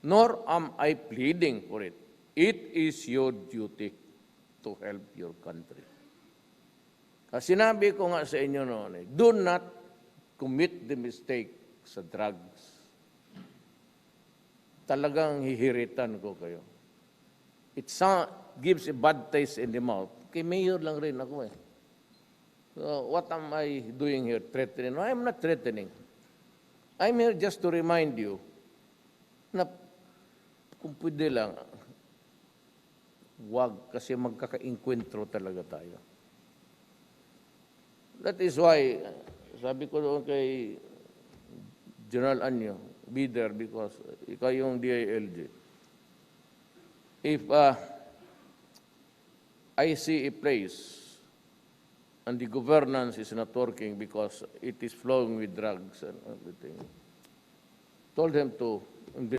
nor am I pleading for it. It is your duty to help your country. Sinabi ko nga sa inyo noon, do not commit the mistake sa drugs. Talagang hihiritan ko kayo. It gives a bad taste in the mouth. Kay mayor lang rin ako eh. So what am I doing here? Threatening? No, I'm not threatening. I'm here just to remind you na kung pwede lang, wag kasi magkaka-inkwentro talaga tayo. That is why, sabi ko doon kay General Anyo, be there because ikaw yung DILG. If I see a place and the governance is not working because it is flowing with drugs and everything, told him to